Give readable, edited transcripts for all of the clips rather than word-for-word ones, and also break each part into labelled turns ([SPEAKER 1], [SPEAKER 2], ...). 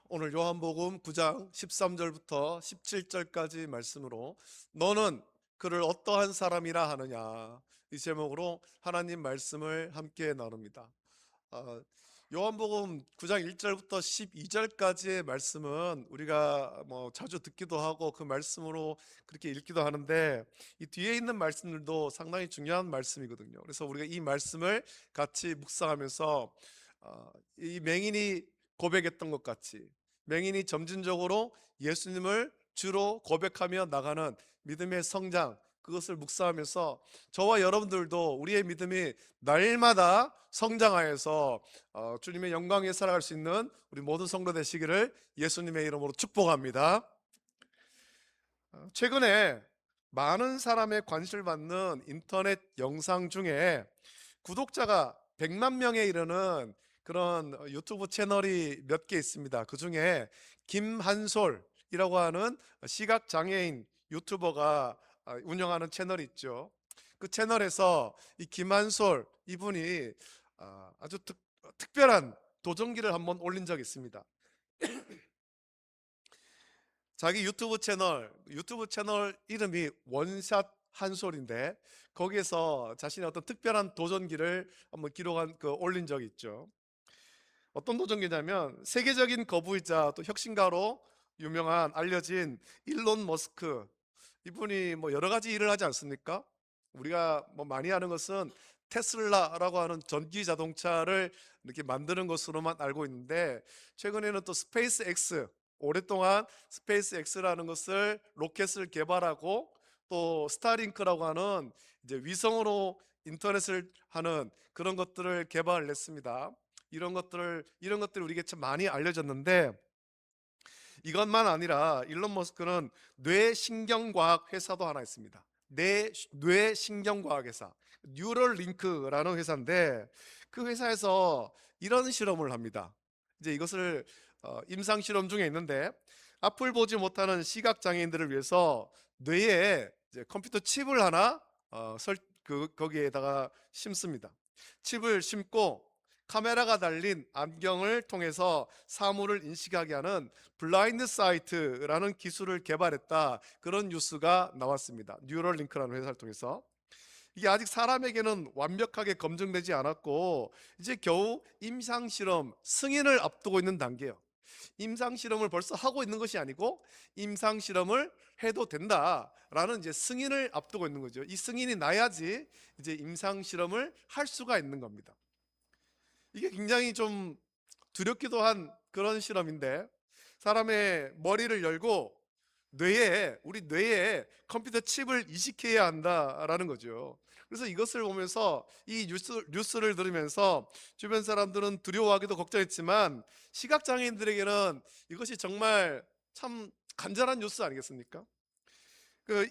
[SPEAKER 1] 오늘 요한복음 9장 13절부터 17절까지 말씀으로 너는 그를 어떠한 사람이라 하느냐, 이 제목으로 하나님 말씀을 함께 나눕니다. 아, 요한복음 9장 1절부터 12절까지의 말씀은 우리가 자주 듣기도 하고 그 말씀으로 그렇게 읽기도 하는데, 이 뒤에 있는 말씀들도 상당히 중요한 말씀이거든요. 그래서 우리가 이 말씀을 같이 묵상하면서 이 맹인이 고백했던 것 같이 맹인이 점진적으로 예수님을 주로 고백하며 나가는 믿음의 성장, 그것을 묵상하면서 저와 여러분들도 우리의 믿음이 날마다 성장하여서 주님의 영광에 살아갈 수 있는 우리 모든 성도 되시기를 예수님의 이름으로 축복합니다. 최근에 많은 사람의 관심을 받는 인터넷 영상 중에 구독자가 100만 명에 이르는 그런 유튜브 채널이 몇 개 있습니다. 그 중에 김한솔이라고 하는 시각장애인 유튜버가 운영하는 채널이 있죠. 그 채널에서 이 김한솔 이분이 아주 특별한 도전기를 한번 올린 적이 있습니다. 자기 유튜브 채널 이름이 원샷 한솔인데, 거기에서 자신의 어떤 특별한 도전기를 한번 기록한 올린 적이 있죠. 어떤 도전기냐면, 세계적인 거부이자 또 혁신가로 유명한 알려진 일론 머스크, 이분이 여러 가지 일을 하지 않습니까? 우리가 많이 아는 것은 테슬라라고 하는 전기 자동차를 이렇게 만드는 것으로만 알고 있는데, 최근에는 또 스페이스 X, 오랫동안 스페이스 X라는 것을 로켓을 개발하고, 또 스타링크라고 하는 이제 위성으로 인터넷을 하는 그런 것들을 개발을 했습니다. 이런 것들이 우리에게 참 많이 알려졌는데, 이것만 아니라 일론 머스크는 뇌신경과학 회사도 하나 있습니다. 뇌신경과학 회사, 뉴럴링크라는 회사인데, 그 회사에서 이런 실험을 합니다. 이제 이것을 임상 실험 중에 있는데, 앞을 보지 못하는 시각 장애인들을 위해서 뇌에 이제 컴퓨터 칩을 하나 거기에다가 심습니다. 칩을 심고 카메라가 달린 안경을 통해서 사물을 인식하게 하는 블라인드 사이트라는 기술을 개발했다, 그런 뉴스가 나왔습니다. 뉴럴링크라는 회사를 통해서. 이게 아직 사람에게는 완벽하게 검증되지 않았고, 이제 겨우 임상실험 승인을 앞두고 있는 단계예요. 임상실험을 벌써 하고 있는 것이 아니고, 임상실험을 해도 된다라는 이제 승인을 앞두고 있는 거죠. 이 승인이 나야지 이제 임상실험을 할 수가 있는 겁니다. 이게 굉장히 좀 두렵기도 한 그런 실험인데, 사람의 머리를 열고 우리 뇌에 컴퓨터 칩을 이식해야 한다라는 거죠. 그래서 이것을 보면서 이 뉴스를 들으면서 주변 사람들은 두려워하기도 걱정했지만, 시각장애인들에게는 이것이 정말 참 간절한 뉴스 아니겠습니까?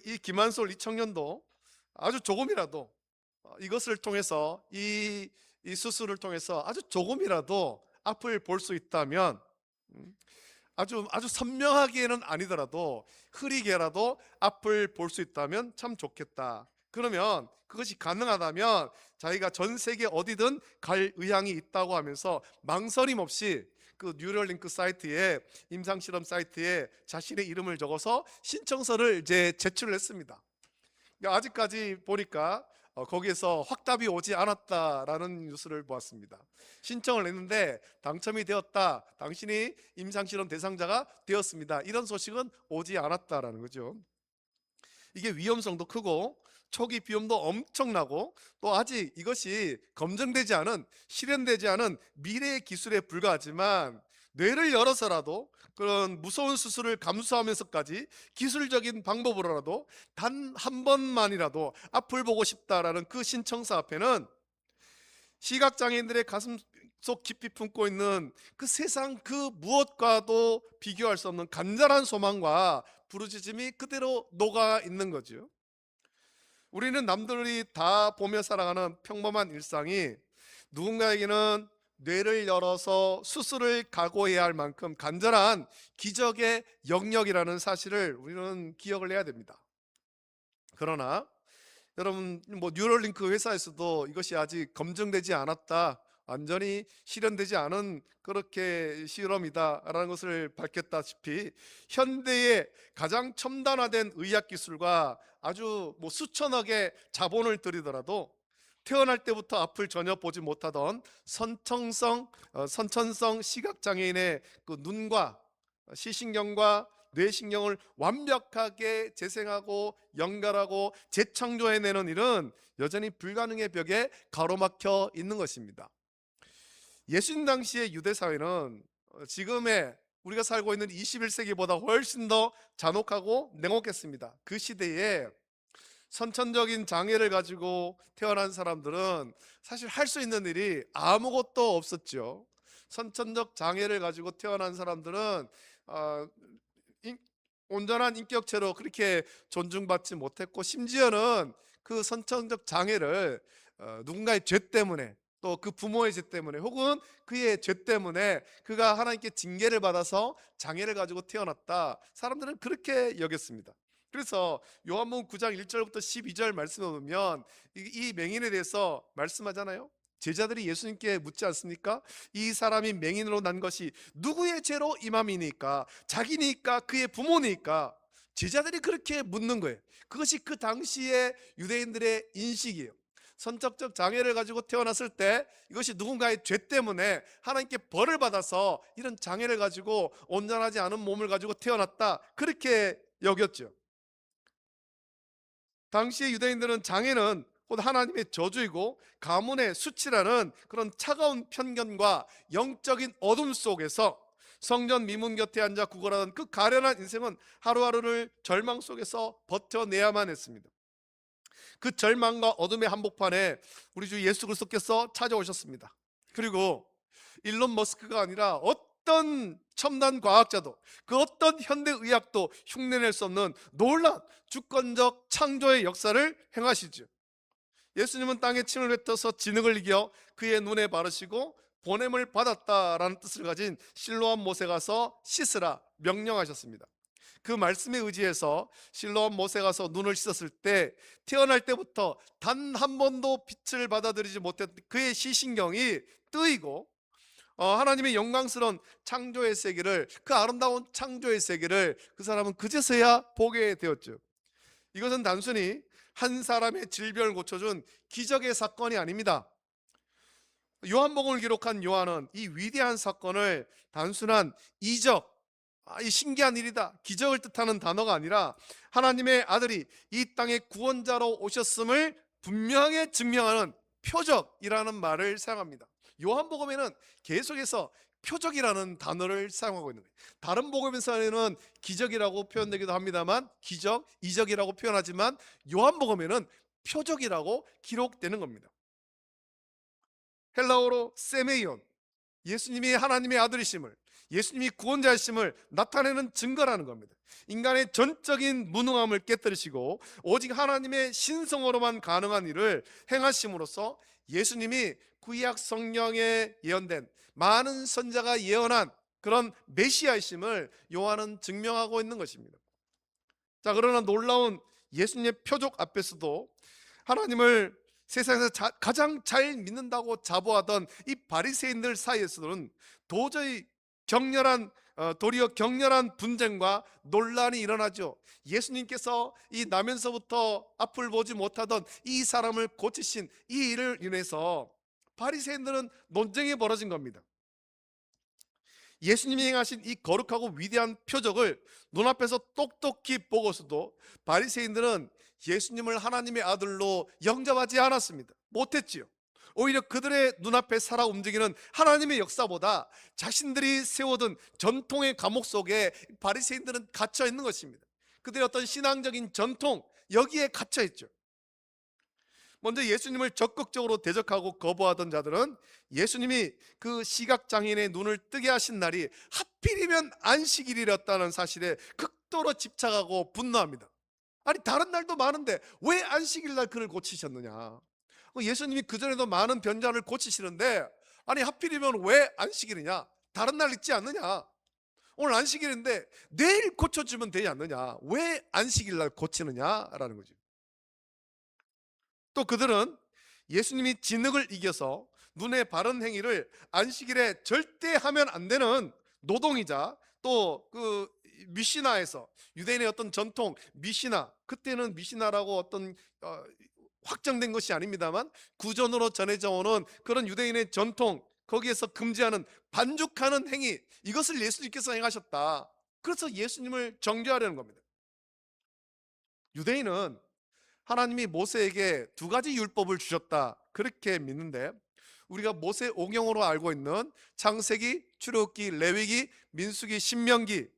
[SPEAKER 1] 이 김한솔 이 청년도 아주 조금이라도 이것을 통해서 이 수술을 통해서 아주 조금이라도 앞을 볼 수 있다면, 아주 선명하게는 아니더라도 흐리게라도 앞을 볼 수 있다면 참 좋겠다. 그러면 그것이 가능하다면 자기가 전 세계 어디든 갈 의향이 있다고 하면서 망설임 없이 그 뉴럴링크 사이트에, 임상실험 사이트에 자신의 이름을 적어서 신청서를 이제 제출을 했습니다. 그러니까 아직까지 보니까 거기에서 확답이 오지 않았다라는 뉴스를 보았습니다. 신청을 했는데 당첨이 되었다, 당신이 임상실험 대상자가 되었습니다, 이런 소식은 오지 않았다라는 거죠. 이게 위험성도 크고 초기 비용도 엄청나고, 또 아직 이것이 검증되지 않은, 실현되지 않은 미래의 기술에 불과하지만, 뇌를 열어서라도 그런 무서운 수술을 감수하면서까지 기술적인 방법으로라도 단 한 번만이라도 앞을 보고 싶다라는 그 신청서 앞에는 시각장애인들의 가슴 속 깊이 품고 있는 그 세상 그 무엇과도 비교할 수 없는 간절한 소망과 부르짖음이 그대로 녹아 있는 거죠. 우리는 남들이 다 보며 살아가는 평범한 일상이 누군가에게는 뇌를 열어서 수술을 각오해야 할 만큼 간절한 기적의 영역이라는 사실을 우리는 기억을 해야 됩니다. 그러나 여러분, 뉴럴링크 회사에서도 이것이 아직 검증되지 않았다, 완전히 실현되지 않은 그렇게 실험이다라는 것을 밝혔다시피 현대의 가장 첨단화된 의학 기술과 아주 수천억의 자본을 들이더라도 태어날 때부터 앞을 전혀 보지 못하던 선천성 시각 장애인의 그 눈과 시신경과 뇌신경을 완벽하게 재생하고 연결하고 재창조해내는 일은 여전히 불가능의 벽에 가로막혀 있는 것입니다. 예수님 당시의 유대 사회는 지금의 우리가 살고 있는 21세기보다 훨씬 더 잔혹하고 냉혹했습니다. 그 시대에 선천적인 장애를 가지고 태어난 사람들은 사실 할 수 있는 일이 아무것도 없었죠. 선천적 장애를 가지고 태어난 사람들은 어, 온전한 인격체로 그렇게 존중받지 못했고, 심지어는 그 선천적 장애를 누군가의 죄 때문에, 또 그 부모의 죄 때문에, 혹은 그의 죄 때문에 그가 하나님께 징계를 받아서 장애를 가지고 태어났다, 사람들은 그렇게 여겼습니다. 그래서 요한복음 9장 1절부터 12절 말씀을 보면 이 맹인에 대해서 말씀하잖아요. 제자들이 예수님께 묻지 않습니까? 이 사람이 맹인으로 난 것이 누구의 죄로 임함이니까? 자기니까? 그의 부모니까? 제자들이 그렇게 묻는 거예요. 그것이 그 당시의 유대인들의 인식이에요. 선천적 장애를 가지고 태어났을 때 이것이 누군가의 죄 때문에 하나님께 벌을 받아서 이런 장애를 가지고 온전하지 않은 몸을 가지고 태어났다, 그렇게 여겼죠. 당시의 유대인들은 장애는 곧 하나님의 저주이고 가문의 수치라는 그런 차가운 편견과 영적인 어둠 속에서 성전 미문 곁에 앉아 구걸하던 그 가련한 인생은 하루하루를 절망 속에서 버텨내야만 했습니다. 그 절망과 어둠의 한복판에 우리 주 예수 그리스도께서 찾아오셨습니다. 그리고 일론 머스크가 아니라 어떤 첨단 과학자도, 그 어떤 현대의학도 흉내낼 수 없는 놀라운 주권적 창조의 역사를 행하시죠. 예수님은 땅에 침을 뱉어서 진흙을 이겨 그의 눈에 바르시고 보냄을 받았다라는 뜻을 가진 실로암 못에 가서 씻으라 명령하셨습니다. 그 말씀에 의지해서 실로암 못에 가서 눈을 씻었을 때 태어날 때부터 단 한 번도 빛을 받아들이지 못했던 그의 시신경이 뜨이고 하나님의 영광스러운 창조의 세계를, 그 아름다운 창조의 세계를 그 사람은 그제서야 보게 되었죠. 이것은 단순히 한 사람의 질병을 고쳐준 기적의 사건이 아닙니다. 요한복음을 기록한 요한은 이 위대한 사건을 단순한 이적, 이 신기한 일이다, 기적을 뜻하는 단어가 아니라 하나님의 아들이 이 땅의 구원자로 오셨음을 분명하게 증명하는 표적이라는 말을 사용합니다. 요한복음에는 계속해서 표적이라는 단어를 사용하고 있는 거예요. 다른 복음에서는 기적이라고 표현되기도 합니다만, 기적, 이적이라고 표현하지만 요한복음에는 표적이라고 기록되는 겁니다. 헬라어로 세메이온, 예수님이 하나님의 아들이심을, 예수님이 구원자이심을 나타내는 증거라는 겁니다. 인간의 전적인 무능함을 깨뜨리시고 오직 하나님의 신성으로만 가능한 일을 행하심으로써 예수님이 구약 성경에 예언된 많은 선자가 예언한 그런 메시아이심을 요한은 증명하고 있는 것입니다. 자, 그러나 놀라운 예수님의 표적 앞에서도 하나님을 세상에서 가장 잘 믿는다고 자부하던 이 바리새인들 사이에서는 도저히 도리어 격렬한 분쟁과 논란이 일어나죠. 예수님께서 이 나면서부터 앞을 보지 못하던 이 사람을 고치신 이 일을 인해서 바리새인들은 논쟁이 벌어진 겁니다. 예수님이 행하신 이 거룩하고 위대한 표적을 눈앞에서 똑똑히 보고서도 바리새인들은 예수님을 하나님의 아들로 영접하지 않았습니다. 못했지요. 오히려 그들의 눈앞에 살아 움직이는 하나님의 역사보다 자신들이 세워둔 전통의 감옥 속에 바리새인들은 갇혀 있는 것입니다. 그들의 어떤 신앙적인 전통, 여기에 갇혀 있죠. 먼저 예수님을 적극적으로 대적하고 거부하던 자들은 예수님이 그 시각장애인의 눈을 뜨게 하신 날이 하필이면 안식일이었다는 사실에 극도로 집착하고 분노합니다. 아니, 다른 날도 많은데 왜 안식일 날 그를 고치셨느냐? 예수님이 그전에도 많은 변자를 고치시는데 아니 하필이면 왜 안식일이냐? 다른 날 있지 않느냐? 오늘 안식일인데 내일 고쳐주면 되지 않느냐? 왜 안식일 날 고치느냐라는 거죠. 또 그들은 예수님이 진흙을 이겨서 눈에 바른 행위를 안식일에 절대 하면 안 되는 노동이자, 또 그 미시나에서 유대인의 어떤 전통 미시나, 그때는 미시나라고 어떤 확정된 것이 아닙니다만 구전으로 전해져 오는 그런 유대인의 전통, 거기에서 금지하는 반죽하는 행위, 이것을 예수님께서 행하셨다. 그래서 예수님을 정죄하려는 겁니다. 유대인은 하나님이 모세에게 두 가지 율법을 주셨다, 그렇게 믿는데, 우리가 모세 오경으로 알고 있는 창세기, 출애굽기, 레위기, 민수기, 신명기,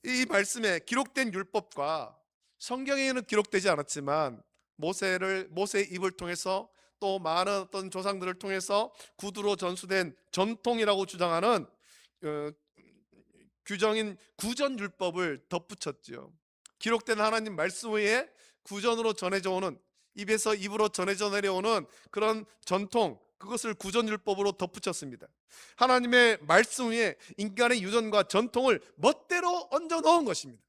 [SPEAKER 1] 이 말씀에 기록된 율법과 성경에는 기록되지 않았지만 모세의 입을 통해서, 또 많은 어떤 조상들을 통해서 구두로 전수된 전통이라고 주장하는 어, 규정인 구전 율법을 덧붙였죠. 기록된 하나님 말씀 외에 구전으로 전해져 오는, 입에서 입으로 전해져 내려오는 그런 전통, 그것을 구전 율법으로 덧붙였습니다. 하나님의 말씀 위에 인간의 유전과 전통을 멋대로 얹어 넣은 것입니다.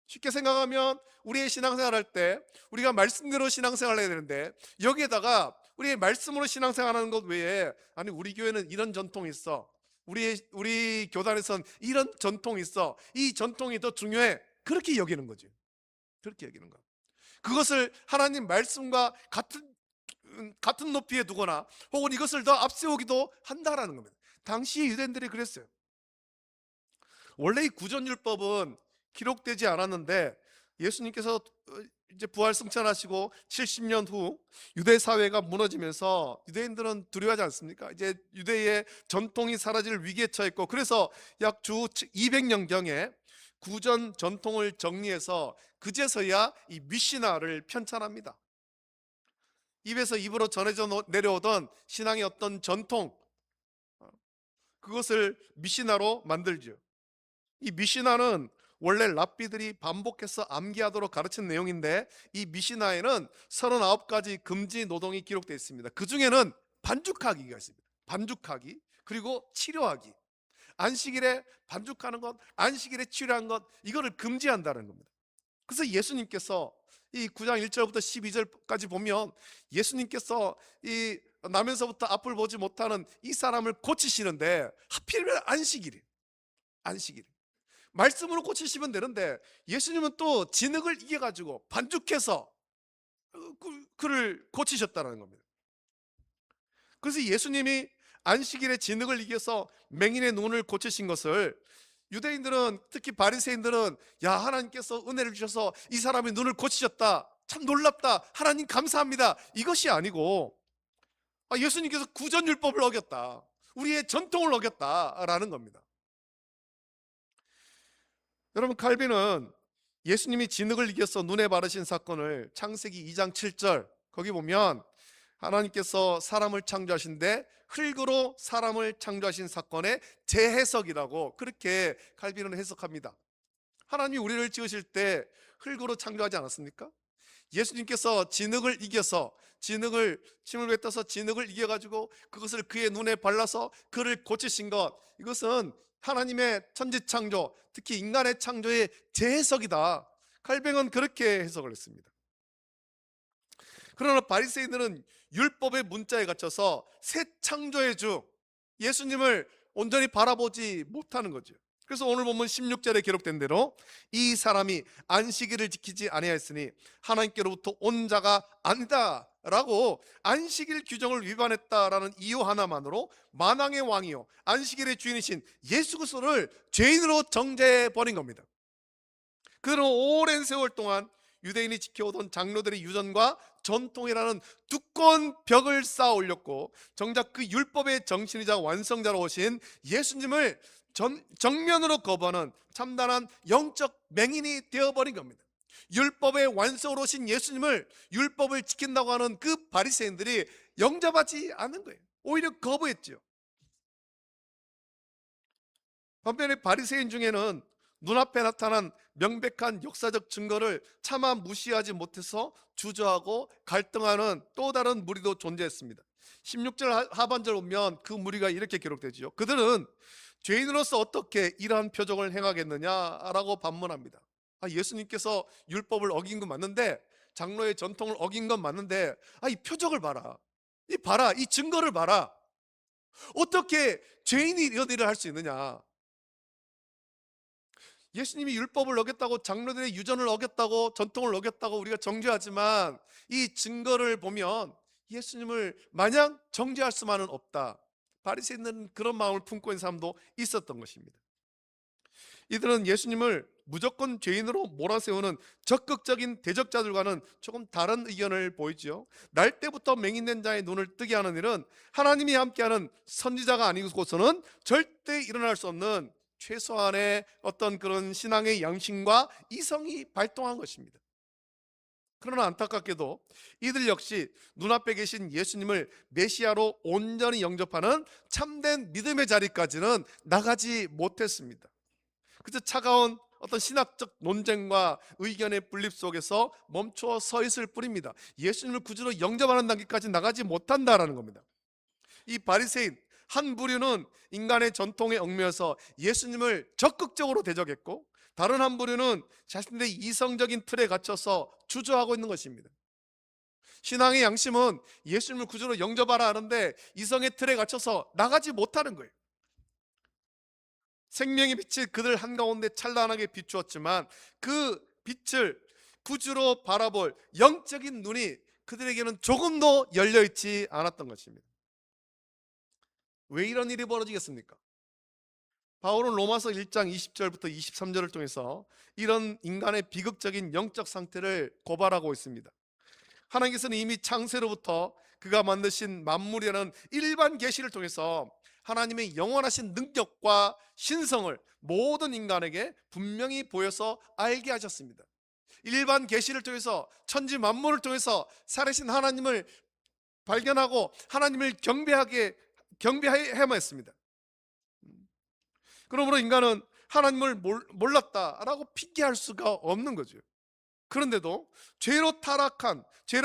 [SPEAKER 1] 쉽게 생각하면 우리의 신앙생활 할 때 우리가 말씀대로 신앙생활 해야 되는데, 여기에다가 우리의 말씀으로 신앙생활하는 것 외에, 아니 우리 교회는 이런 전통이 있어, 우리 교단에선 이런 전통이 있어, 이 전통이 더 중요해, 그렇게 여기는 거죠. 그렇게 여기는 거. 그것을 하나님 말씀과 같은 높이에 두거나 혹은 이것을 더 앞세우기도 한다라는 겁니다. 당시 유대인들이 그랬어요. 원래 이 구전율법은 기록되지 않았는데, 예수님께서 이제 부활 승천하시고 70년 후 유대 사회가 무너지면서 유대인들은 두려워하지 않습니까? 이제 유대의 전통이 사라질 위기에 처했고, 그래서 약 주 200년경에 구전 전통을 정리해서 그제서야 이 미시나를 편찬합니다. 입에서 입으로 전해져 내려오던 신앙의 어떤 전통, 그것을 미시나로 만들죠. 이 미시나는 원래 랍비들이 반복해서 암기하도록 가르친 내용인데, 이 미시나에는 39가지 금지 노동이 기록되어 있습니다. 그 중에는 반죽하기가 있습니다. 반죽하기, 그리고 치료하기. 안식일에 반죽하는 것, 안식일에 치료하는 것, 이거를 금지한다는 겁니다. 그래서 예수님께서 이 9장 1절부터 12절까지 보면, 예수님께서 이 나면서부터 앞을 보지 못하는 이 사람을 고치시는데, 하필이면 안식일이에요. 안식일. 말씀으로 고치시면 되는데 예수님은 또 진흙을 이겨가지고 반죽해서 그를 고치셨다는 겁니다. 그래서 예수님이 안식일에 진흙을 이겨서 맹인의 눈을 고치신 것을, 유대인들은, 특히 바리새인들은, 야, 하나님께서 은혜를 주셔서 이 사람의 눈을 고치셨다, 참 놀랍다, 하나님 감사합니다, 이것이 아니고, 예수님께서 구전율법을 어겼다, 우리의 전통을 어겼다라는 겁니다. 여러분, 칼빈은 예수님이 진흙을 이겨서 눈에 바르신 사건을 창세기 2장 7절, 거기 보면 하나님께서 사람을 창조하신데 흙으로 사람을 창조하신 사건의 재해석이라고, 그렇게 칼빈은 해석합니다. 하나님이 우리를 지으실 때 흙으로 창조하지 않았습니까? 예수님께서 진흙을 이겨서, 침을 뱉어서 진흙을 이겨가지고 그것을 그의 눈에 발라서 그를 고치신 것, 이것은 하나님의 천지창조, 특히 인간의 창조의 재해석이다. 칼뱅은 그렇게 해석을 했습니다. 그러나 바리새인들은 율법의 문자에 갇혀서 새 창조의 주 예수님을 온전히 바라보지 못하는 거죠. 그래서 오늘 보면 16절에 기록된 대로 이 사람이 안식일을 지키지 아니하였으니 하나님께로부터 온 자가 아니다 라고 안식일 규정을 위반했다라는 이유 하나만으로 만왕의 왕이요 안식일의 주인이신 예수 그리스도를 죄인으로 정죄해 버린 겁니다. 그들은 오랜 세월 동안 유대인이 지켜오던 장로들의 유전과 전통이라는 두꺼운 벽을 쌓아 올렸고, 정작 그 율법의 정신이자 완성자로 오신 예수님을 정면으로 거부하는 참단한 영적 맹인이 되어버린 겁니다. 율법의 완성으로 오신 예수님을, 율법을 지킨다고 하는 그 바리새인들이 영접하지 않는 거예요. 오히려 거부했죠. 반면에 바리새인 중에는 눈앞에 나타난 명백한 역사적 증거를 차마 무시하지 못해서 주저하고 갈등하는 또 다른 무리도 존재했습니다. 16절 하반절 보면 그 무리가 이렇게 기록되죠. 그들은 죄인으로서 어떻게 이러한 표적을 행하겠느냐라고 반문합니다. 예수님께서 율법을 어긴 건 맞는데, 장로의 전통을 어긴 건 맞는데, 이 표적을 봐라, 이 증거를 봐라, 어떻게 죄인이 이런 일을 할 수 있느냐? 예수님이 율법을 어겼다고, 장로들의 유전을 어겼다고, 전통을 어겼다고 우리가 정죄하지만 이 증거를 보면 예수님을 마냥 정죄할 수만은 없다. 바리새인들은 그런 마음을 품고 있는 사람도 있었던 것입니다. 이들은 예수님을 무조건 죄인으로 몰아세우는 적극적인 대적자들과는 조금 다른 의견을 보이지요. 날 때부터 맹인된 자의 눈을 뜨게 하는 일은 하나님이 함께하는 선지자가 아니고서는 절대 일어날 수 없는 최소한의 어떤 그런 신앙의 양심과 이성이 발동한 것입니다. 그러나 안타깝게도 이들 역시 눈앞에 계신 예수님을 메시아로 온전히 영접하는 참된 믿음의 자리까지는 나가지 못했습니다. 그저 차가운 어떤 신학적 논쟁과 의견의 분립 속에서 멈춰 서 있을 뿐입니다. 예수님을 구주로 영접하는 단계까지 나가지 못한다라는 겁니다. 이 바리새인 한 부류는 인간의 전통에 얽매여서 예수님을 적극적으로 대적했고, 다른 한 부류는 자신들의 이성적인 틀에 갇혀서 주저하고 있는 것입니다. 신앙의 양심은 예수님을 구주로 영접하라 하는데 이성의 틀에 갇혀서 나가지 못하는 거예요. 생명의 빛이 그들 한가운데 찬란하게 비추었지만 그 빛을 구주로 바라볼 영적인 눈이 그들에게는 조금도 열려있지 않았던 것입니다. 왜 이런 일이 벌어지겠습니까? 바울은 로마서 1장 20절부터 23절을 통해서 이런 인간의 비극적인 영적 상태를 고발하고 있습니다. 하나님께서는 이미 창세로부터 그가 만드신 만물이라는 일반 계시를 통해서 하나님의 영원하신 능력과 신성을 모든 인간에게 분명히 보여서 알게 하셨습니다. 일반 계시를 통해서, 천지 만물을 통해서 살아계신 하나님을 발견하고 하나님을 경배해야만 했습니다. 그러므로 인간은 하나님을 몰랐다라고 핑계할 수가 없는 거죠. 그런데도 죄로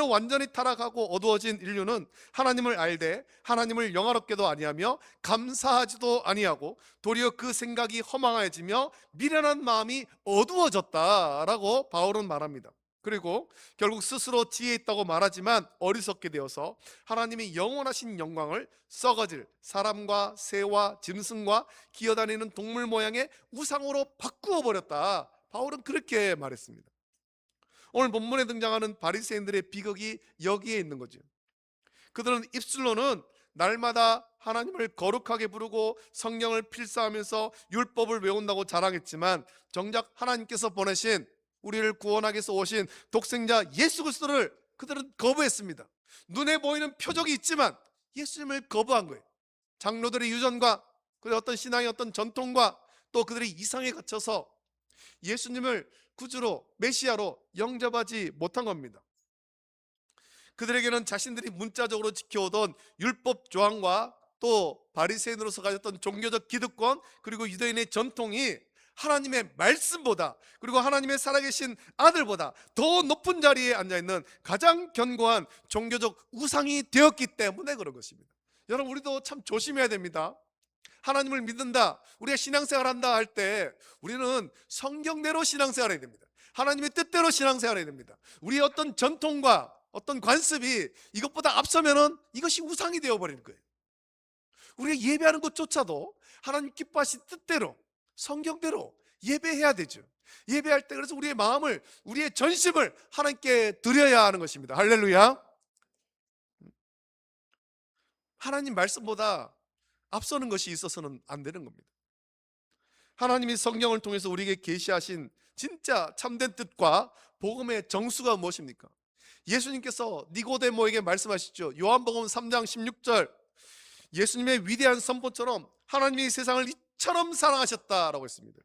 [SPEAKER 1] 완전히 타락하고 어두워진 인류는 하나님을 알되 하나님을 영화롭게도 아니하며 감사하지도 아니하고 도리어 그 생각이 허망해지며 미련한 마음이 어두워졌다라고 바울은 말합니다. 그리고 결국 스스로 지혜 있다고 말하지만 어리석게 되어서 하나님의 영원하신 영광을 썩어질 사람과 새와 짐승과 기어다니는 동물 모양의 우상으로 바꾸어 버렸다. 바울은 그렇게 말했습니다. 오늘 본문에 등장하는 바리새인들의 비극이 여기에 있는 거죠. 그들은 입술로는 날마다 하나님을 거룩하게 부르고 성경을 필사하면서 율법을 외운다고 자랑했지만 정작 하나님께서 보내신, 우리를 구원하기 위해서 오신 독생자 예수 그리스도를 그들은 거부했습니다. 눈에 보이는 표적이 있지만 예수님을 거부한 거예요. 장로들의 유전과 그리고 어떤 신앙의 어떤 전통과 또 그들의 이성에 갇혀서 예수님을 구주로, 메시아로 영접하지 못한 겁니다. 그들에게는 자신들이 문자적으로 지켜오던 율법 조항과 또 바리새인으로서 가졌던 종교적 기득권, 그리고 유대인의 전통이 하나님의 말씀보다, 그리고 하나님의 살아계신 아들보다 더 높은 자리에 앉아있는 가장 견고한 종교적 우상이 되었기 때문에 그런 것입니다. 여러분, 우리도 참 조심해야 됩니다. 하나님을 믿는다, 우리가 신앙생활한다 할 때 우리는 성경대로 신앙생활해야 됩니다. 하나님의 뜻대로 신앙생활해야 됩니다. 우리의 어떤 전통과 어떤 관습이 이것보다 앞서면은 이것이 우상이 되어버리는 거예요. 우리가 예배하는 것조차도 하나님 기뻐하신 뜻대로, 성경대로 예배해야 되죠. 예배할 때 그래서 우리의 마음을, 우리의 전심을 하나님께 드려야 하는 것입니다. 할렐루야. 하나님 말씀보다 앞서는 것이 있어서는 안 되는 겁니다. 하나님이 성경을 통해서 우리에게 계시하신 진짜 참된 뜻과 복음의 정수가 무엇입니까? 예수님께서 니고데모에게 말씀하시죠. 요한복음 3장 16절, 예수님의 위대한 선포처럼 하나님이 세상을 이처럼 사랑하셨다라고 했습니다.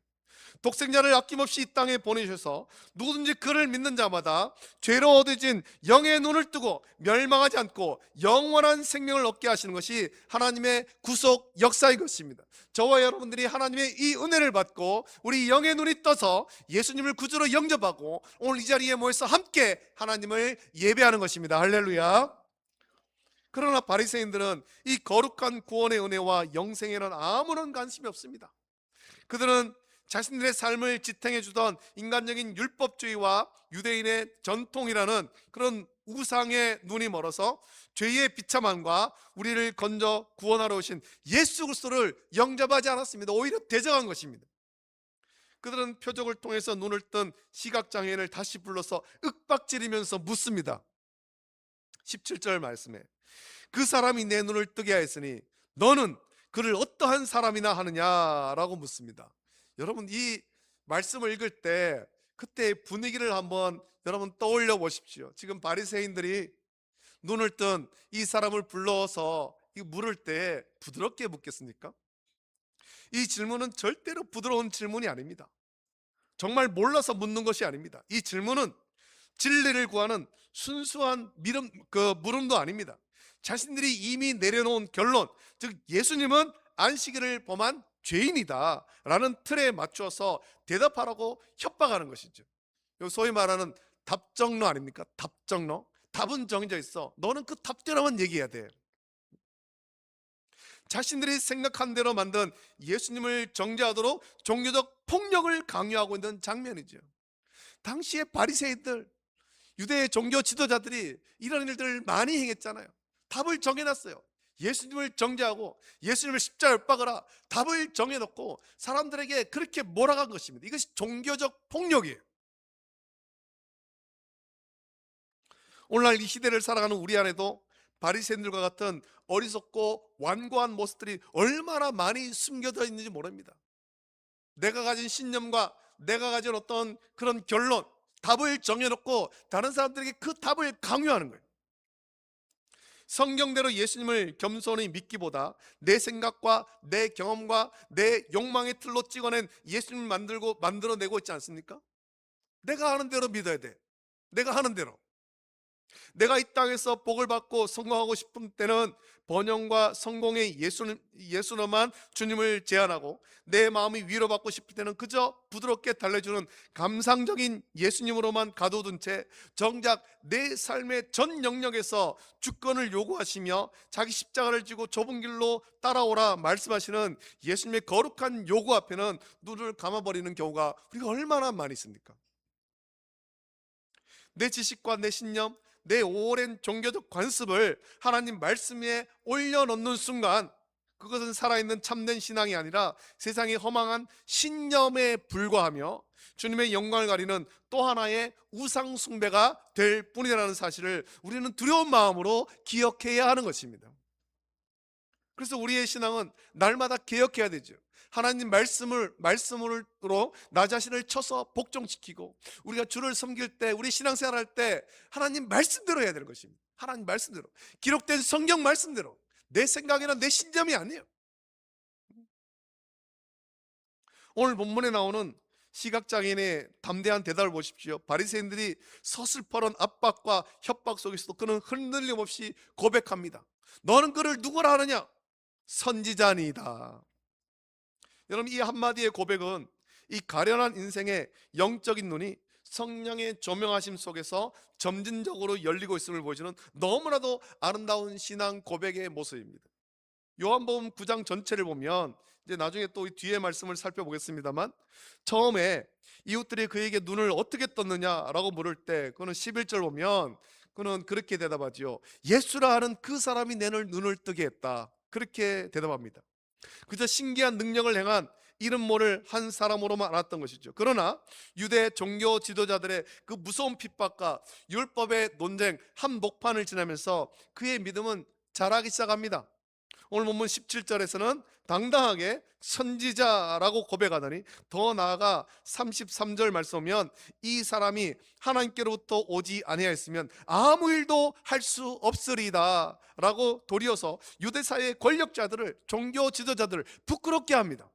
[SPEAKER 1] 독생자를 아낌없이 이 땅에 보내셔서 누구든지 그를 믿는 자마다 죄로 얻어진 영의 눈을 뜨고 멸망하지 않고 영원한 생명을 얻게 하시는 것이 하나님의 구속 역사인 것입니다. 저와 여러분들이 하나님의 이 은혜를 받고 우리 영의 눈이 떠서 예수님을 구주로 영접하고 오늘 이 자리에 모여서 함께 하나님을 예배하는 것입니다. 할렐루야. 그러나 바리새인들은 이 거룩한 구원의 은혜와 영생에는 아무런 관심이 없습니다. 그들은 자신들의 삶을 지탱해 주던 인간적인 율법주의와 유대인의 전통이라는 그런 우상의 눈이 멀어서 죄의 비참함과 우리를 건져 구원하러 오신 예수 그리스도를 영접하지 않았습니다. 오히려 대적한 것입니다. 그들은 표적을 통해서 눈을 뜬 시각장애인을 다시 불러서 윽박지르면서 묻습니다. 17절 말씀에 그 사람이 내 눈을 뜨게 하였으니 너는 그를 어떠한 사람이나 하느냐라고 묻습니다. 여러분, 이 말씀을 읽을 때 그때 분위기를 한번 여러분 떠올려 보십시오. 지금 바리새인들이 눈을 뜬 이 사람을 불러서 물을 때 부드럽게 묻겠습니까? 이 질문은 절대로 부드러운 질문이 아닙니다. 정말 몰라서 묻는 것이 아닙니다. 이 질문은 진리를 구하는 순수한 물음도 아닙니다. 자신들이 이미 내려놓은 결론, 즉 예수님은 안식일을 범한 죄인이다 라는 틀에 맞춰서 대답하라고 협박하는 것이죠. 소위 말하는 답정너 아닙니까? 답정너. 답은 정해져 있어. 너는 그 답대로만 얘기해야 돼. 자신들이 생각한 대로 만든 예수님을 정죄하도록 종교적 폭력을 강요하고 있는 장면이죠. 당시의 바리새인들, 유대 종교 지도자들이 이런 일들을 많이 행했잖아요. 답을 정해놨어요. 예수님을 정죄하고 예수님을 십자가에 못 박으라 답을 정해놓고 사람들에게 그렇게 몰아간 것입니다. 이것이 종교적 폭력이에요. 오늘날 이 시대를 살아가는 우리 안에도 바리새인들과 같은 어리석고 완고한 모습들이 얼마나 많이 숨겨져 있는지 모릅니다. 내가 가진 신념과 내가 가진 어떤 그런 결론, 답을 정해놓고 다른 사람들에게 그 답을 강요하는 거예요. 성경대로 예수님을 겸손히 믿기보다 내 생각과 내 경험과 내 욕망의 틀로 찍어낸 예수님을 만들어내고 있지 않습니까? 내가 하는 대로 믿어야 돼. 내가 하는 대로. 내가 이 땅에서 복을 받고 성공하고 싶은 때는 번영과 성공의 예수로만 주님을 제안하고, 내 마음이 위로받고 싶을 때는 그저 부드럽게 달래주는 감상적인 예수님으로만 가둬둔 채 정작 내 삶의 전 영역에서 주권을 요구하시며 자기 십자가를 지고 좁은 길로 따라오라 말씀하시는 예수님의 거룩한 요구 앞에는 눈을 감아버리는 경우가 우리가 얼마나 많이 있습니까? 내 지식과 내 신념, 내 오랜 종교적 관습을 하나님 말씀에 올려놓는 순간 그것은 살아있는 참된 신앙이 아니라 세상의 허망한 신념에 불과하며 주님의 영광을 가리는 또 하나의 우상 숭배가 될 뿐이라는 사실을 우리는 두려운 마음으로 기억해야 하는 것입니다. 그래서 우리의 신앙은 날마다 개혁해야 되죠. 하나님 말씀으로 나 자신을 쳐서 복종시키고, 우리가 주를 섬길 때, 우리 신앙생활 할 때 하나님 말씀대로 해야 되는 것입니다. 하나님 말씀대로, 기록된 성경 말씀대로. 내 생각이나 내 신념이 아니에요. 오늘 본문에 나오는 시각장애인의 담대한 대답을 보십시오. 바리새인들이 서슬퍼런 압박과 협박 속에서도 그는 흔들림 없이 고백합니다. 너는 그를 누구라 하느냐? 선지자니이다. 여러분, 이 한마디의 고백은 이 가련한 인생의 영적인 눈이 성령의 조명하심 속에서 점진적으로 열리고 있음을 보여주는 너무나도 아름다운 신앙 고백의 모습입니다. 요한복음 9장 전체를 보면, 이제 나중에 또 뒤에 말씀을 살펴보겠습니다만, 처음에 이웃들이 그에게 눈을 어떻게 떴느냐라고 물을 때 그는 11절 보면 그는 그렇게 대답하지요. 예수라 하는 그 사람이 내 눈을 뜨게 했다. 그렇게 대답합니다. 그저 신기한 능력을 행한 이름 모를 한 사람으로만 알았던 것이죠. 그러나 유대 종교 지도자들의 그 무서운 핍박과 율법의 논쟁 한복판을 지나면서 그의 믿음은 자라기 시작합니다. 오늘 본문 17절에서는 당당하게 선지자라고 고백하더니, 더 나아가 33절 말씀 보면 이 사람이 하나님께로부터 오지 아니하였으면 아무 일도 할 수 없으리다 라고 도리어서 유대사의 권력자들을, 종교 지도자들을 부끄럽게 합니다.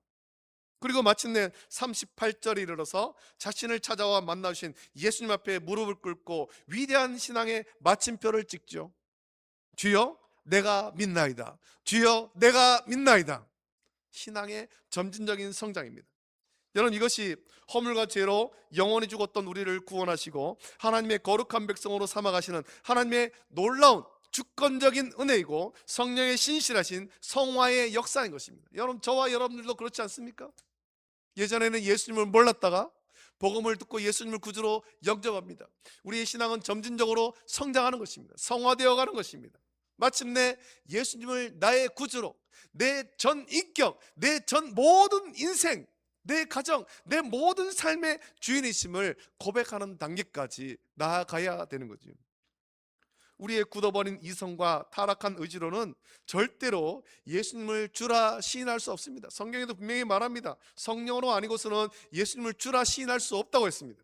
[SPEAKER 1] 그리고 마침내 38절에 이르러서 자신을 찾아와 만나주신 예수님 앞에 무릎을 꿇고 위대한 신앙의 마침표를 찍죠. 주여 내가 믿나이다. 주여 내가 믿나이다. 신앙의 점진적인 성장입니다. 여러분, 이것이 허물과 죄로 영원히 죽었던 우리를 구원하시고 하나님의 거룩한 백성으로 삼아가시는 하나님의 놀라운 주권적인 은혜이고 성령의 신실하신 성화의 역사인 것입니다. 여러분, 저와 여러분들도 그렇지 않습니까? 예전에는 예수님을 몰랐다가 복음을 듣고 예수님을 구주로 영접합니다. 우리의 신앙은 점진적으로 성장하는 것입니다. 성화되어 가는 것입니다. 마침내 예수님을 나의 구주로, 내 전 인격, 내 전 모든 인생, 내 가정, 내 모든 삶의 주인이심을 고백하는 단계까지 나아가야 되는 거죠. 우리의 굳어버린 이성과 타락한 의지로는 절대로 예수님을 주라 시인할 수 없습니다. 성경에도 분명히 말합니다. 성령으로 아니고서는 예수님을 주라 시인할 수 없다고 했습니다.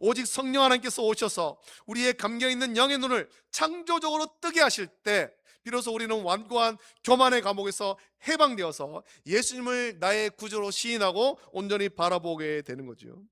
[SPEAKER 1] 오직 성령 하나님께서 오셔서 우리의 감겨 있는 영의 눈을 창조적으로 뜨게 하실 때 비로소 우리는 완고한 교만의 감옥에서 해방되어서 예수님을 나의 구주로 시인하고 온전히 바라보게 되는 거죠.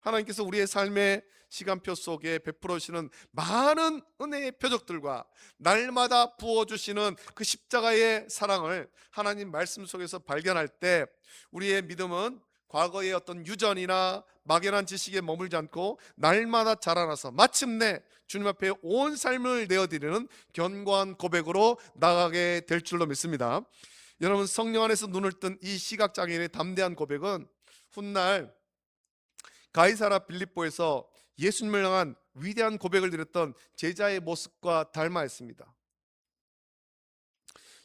[SPEAKER 1] 하나님께서 우리의 삶의 시간표 속에 베풀어 주시는 많은 은혜의 표적들과 날마다 부어주시는 그 십자가의 사랑을 하나님 말씀 속에서 발견할 때 우리의 믿음은 과거의 어떤 유전이나 막연한 지식에 머물지 않고 날마다 자라나서 마침내 주님 앞에 온 삶을 내어드리는 견고한 고백으로 나가게 될 줄로 믿습니다. 여러분, 성령 안에서 눈을 뜬 이 시각장애인의 담대한 고백은 훗날 가이사라 빌립보에서 예수님을 향한 위대한 고백을 드렸던 제자의 모습과 닮아 있습니다.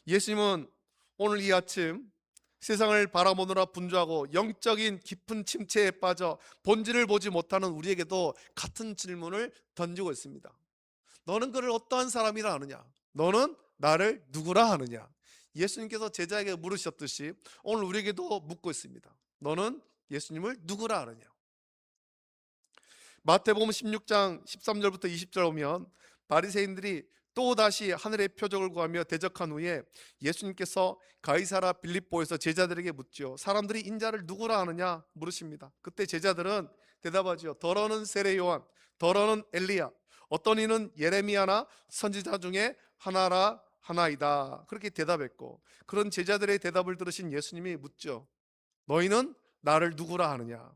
[SPEAKER 1] 예수님은 오늘 이 아침 세상을 바라보느라 분주하고 영적인 깊은 침체에 빠져 본질을 보지 못하는 우리에게도 같은 질문을 던지고 있습니다. 너는 그를 어떠한 사람이라 하느냐? 너는 나를 누구라 하느냐? 예수님께서 제자에게 물으셨듯이 오늘 우리에게도 묻고 있습니다. 너는 예수님을 누구라 하느냐? 마태복음 16장 13절부터 20절 오면 바리새인들이 또다시 하늘의 표적을 구하며 대적한 후에 예수님께서 가이사라 빌립보에서 제자들에게 묻죠. 사람들이 인자를 누구라 하느냐 물으십니다. 그때 제자들은 대답하죠. 더러는 세례 요한, 더러는 엘리야, 어떤 이는 예레미야나 선지자 중에 하나이다. 그렇게 대답했고, 그런 제자들의 대답을 들으신 예수님이 묻죠. 너희는 나를 누구라 하느냐?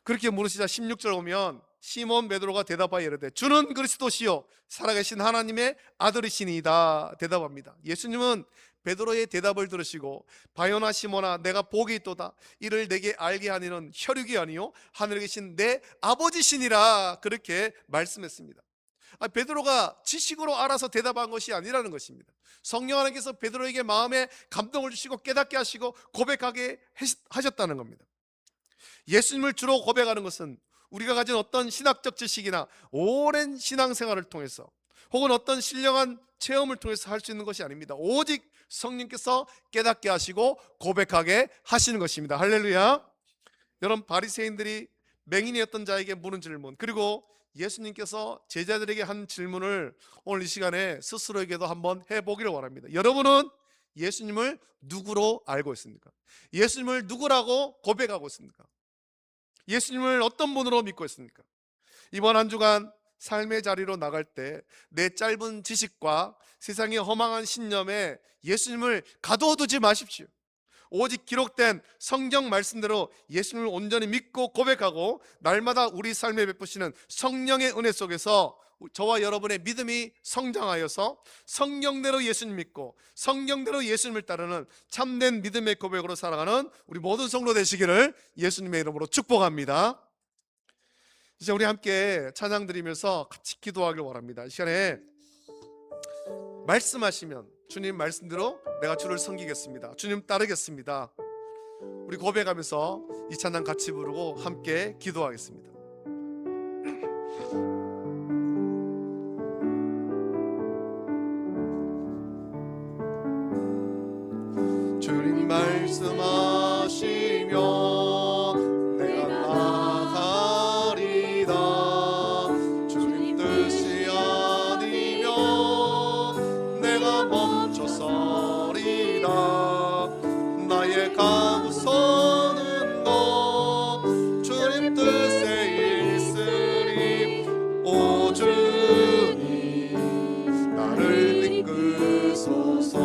[SPEAKER 1] 그렇게 물으시자 16절 오면 시몬 베드로가 대답하여 이르되 주는 그리스도시요 살아계신 하나님의 아들이시니이다 대답합니다. 예수님은 베드로의 대답을 들으시고 바요나 시몬아 내가 복이 있도다 이를 내게 알게 하니는 혈육이 아니요 하늘에 계신 내 아버지시니라 그렇게 말씀했습니다. 베드로가 지식으로 알아서 대답한 것이 아니라는 것입니다. 성령 하나님께서 베드로에게 마음에 감동을 주시고 깨닫게 하시고 고백하게 하셨다는 겁니다. 예수님을 주로 고백하는 것은 우리가 가진 어떤 신학적 지식이나 오랜 신앙생활을 통해서 혹은 어떤 신령한 체험을 통해서 할 수 있는 것이 아닙니다. 오직 성령께서 깨닫게 하시고 고백하게 하시는 것입니다. 할렐루야. 여러분, 바리새인들이 맹인이었던 자에게 물은 질문, 그리고 예수님께서 제자들에게 한 질문을 오늘 이 시간에 스스로에게도 한번 해보기를 원합니다. 여러분은 예수님을 누구로 알고 있습니까? 예수님을 누구라고 고백하고 있습니까? 예수님을 어떤 분으로 믿고 있습니까? 이번 한 주간 삶의 자리로 나갈 때 내 짧은 지식과 세상의 허망한 신념에 예수님을 가둬두지 마십시오. 오직 기록된 성경 말씀대로 예수님을 온전히 믿고 고백하고 날마다 우리 삶에 베푸시는 성령의 은혜 속에서 저와 여러분의 믿음이 성장하여서 성경대로 예수님 믿고 성경대로 예수님을 따르는 참된 믿음의 고백으로 살아가는 우리 모든 성도 되시기를 예수님의 이름으로 축복합니다. 이제 우리 함께 찬양 드리면서 같이 기도하길 원합니다. 이 시간에 말씀하시면 주님 말씀대로 내가 주를 섬기겠습니다, 주님 따르겠습니다, 우리 고백하면서 이 찬양 같이 부르고 함께 기도하겠습니다. 주님 말씀하시면 내가 나가리다. 주님 뜻이 아니면 내가 멈춰서리다. 나의 감서는 것 주님 뜻에 있으리. 오 주님 나를 이끄소서.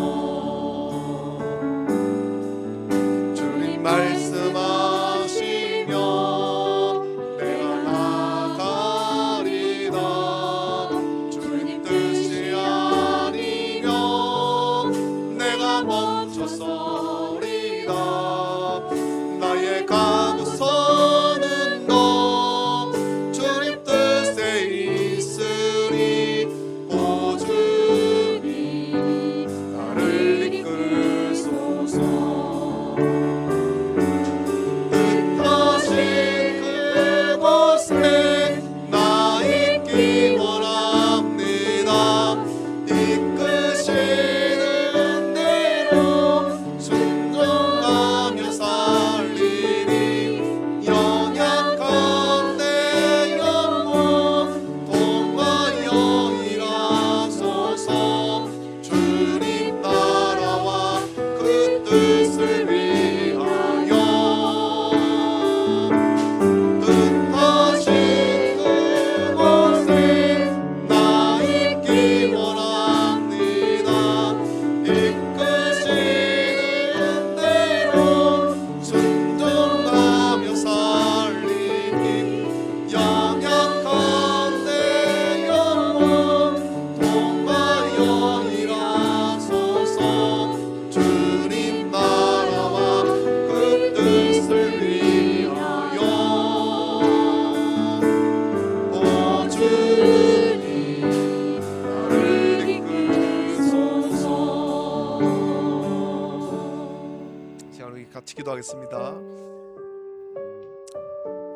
[SPEAKER 1] 기도하겠습니다.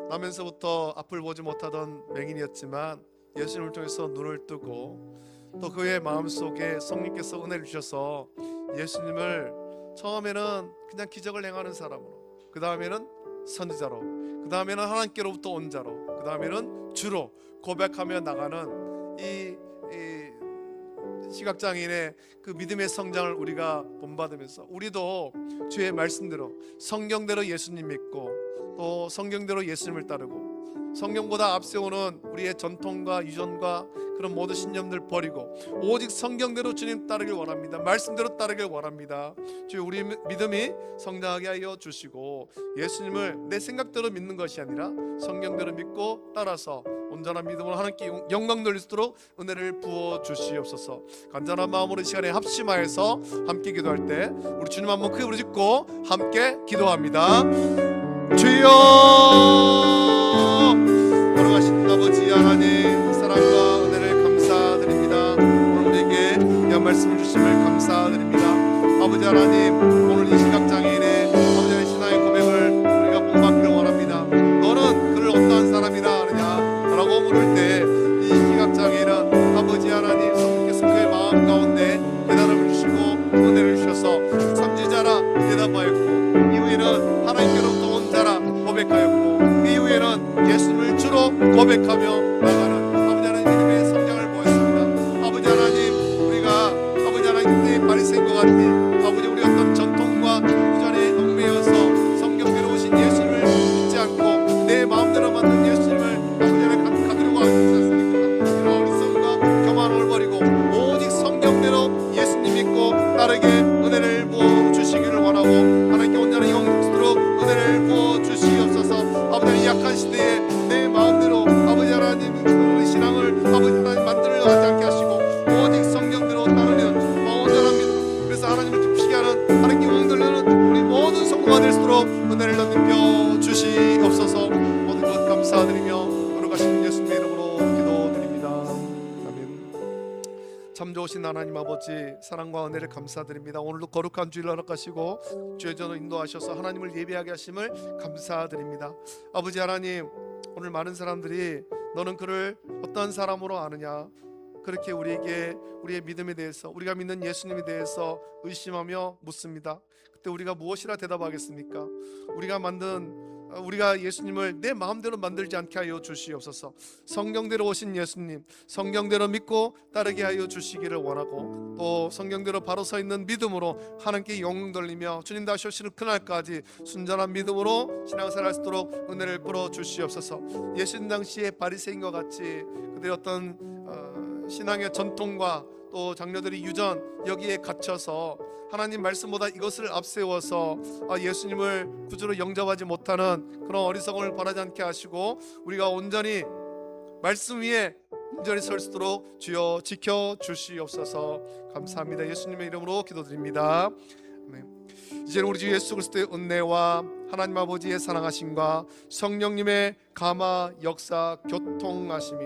[SPEAKER 1] 나면서부터 앞을 보지 못하던 맹인이었지만 예수님을 통해서 눈을 뜨고 또 그의 마음속에 성령께서 은혜를 주셔서 예수님을 처음에는 그냥 기적을 행하는 사람으로, 그 다음에는 선지자로, 그 다음에는 하나님께로부터 온 자로, 그 다음에는 주로 고백하며 나가는 이 시각장애인의 그 믿음의 성장을 우리가 본받으면서 우리도 주의 말씀대로 성경대로 예수님 믿고 또 성경대로 예수님을 따르고 성경보다 앞세우는 우리의 전통과 유전과 그런 모든 신념들 버리고 오직 성경대로 주님 따르길 원합니다. 말씀대로 따르길 원합니다. 주여, 우리 믿음이 성장하게 하여 주시고 예수님을 내 생각대로 믿는 것이 아니라 성경대로 믿고 따라서 온전한 믿음으로 하나님께 영광 돌릴 수 있도록 은혜를 부어 주시옵소서. 간절한 마음으로 이 시간에 합심하여서 함께 기도할 때 우리 주님 한번 크게 부르짖고 함께 기도합니다. 주여, 걸어가신 아버지 하나님, 사랑과 은혜를 감사드립니다. 오늘 우리에게 귀한 말씀을 주심을 감사드립니다. 아버지 하나님, 오늘 이 시각장애인의 아버지 하나님 신앙의 고백을 우리가 본받기를 원합니다. 너는 그를 어떠한 사람이라 하느냐 라고 물을 때 이 시각장애인은 아버지 하나님 성령께서 그의 마음 가운데 깨달음을 주시고 은혜를 주셔서 선지자라 대답하였고 이후에는 하나님께로부터 온 자라 고백하였고 이후에는 예수님을 주로 고백하며 나가는 아버지 하나님 믿음의 성장을 보였습니다. 아버지 하나님, 우리가 아버지 하나님 바리새인과 같이 아버지 우리 어떤 전통과 유전에 얽매여서 성경대로 오신 예수님을 믿지 않고 내 마음대로 만든 예수님을 아버지 하나님 가두려고 하지 않습니까? 이런 어리석음과 교만을 버리고 오직 성경대로 예수님 믿고 따르게 은혜를 부어 주시기를 원하고 하나님께 온전한 영광 주도록 은혜를 부어 주시옵소서. 아버지 하나님, 약한 시대에 내 마음대로 아버지 하나님 그 신앙을 아버지 하나님 만들어가지 않게 하시고 오직 성경대로 따르는 온전한 믿음, 그래서 하나님을 기쁘시게 하는 하나님께 영광 돌리는 우리 모든 성도가 될 수 있도록 은혜를 넘겨 주시옵소서. 모든 것 감사드리며 걸어가신 예수님의 이름으로 기도드립니다. 아멘. 참 좋으신 하나님 아버지, 사랑과 은혜를 감사드립니다. 오늘도 거룩한 주일 허락하시고 주의 전으로 인도하셔서 하나님을 예배하게 하심을 감사드립니다. 아버지 하나님, 오늘 많은 사람들이 너는 그를 어떤 사람으로 아느냐 그렇게 우리에게 우리의 믿음에 대해서, 우리가 믿는 예수님에 대해서 의심하며 묻습니다. 그때 우리가 무엇이라 대답하겠습니까? 우리가 예수님을 내 마음대로 만들지 않게 하여 주시옵소서. 성경대로 오신 예수님, 성경대로 믿고 따르게 하여 주시기를 원하고 또 성경대로 바로 서 있는 믿음으로 하나님께 영광 돌리며 주님 다시 오시는 그날까지 순전한 믿음으로 신앙생활 할 수 있도록 은혜를 풀어 주시옵소서. 예수님 당시에 바리새인과 같이 그들의 어떤 신앙의 전통과 또 장로들의 유전 여기에 갇혀서 하나님 말씀보다 이것을 앞세워서 예수님을 구주로 영접하지 못하는 그런 어리석음을 범하지 않게 하시고 우리가 온전히 말씀 위에 온전히 설 수 있도록 주여 지켜 주시옵소서. 감사합니다. 예수님의 이름으로 기도드립니다. 이제는 우리 주 예수 그리스도의 은혜와 하나님 아버지의 사랑하심과 성령님의 감화 역사 교통하심이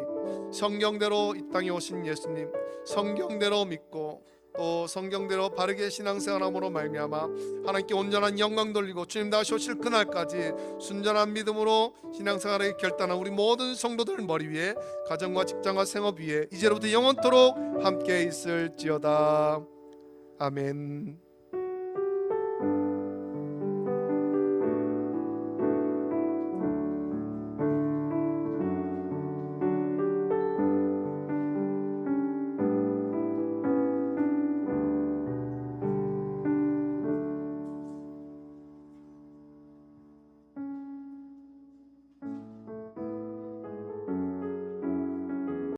[SPEAKER 1] 성경대로 이 땅에 오신 예수님, 성경대로 믿고 또 성경대로 바르게 신앙생활함으로 말미암아 하나님께 온전한 영광 돌리고 주님 다시 오실 그날까지 순전한 믿음으로 신앙생활을 결단한 우리 모든 성도들 머리 위에, 가정과 직장과 생업 위에 이제로부터 영원토록 함께 있을지어다. 아멘.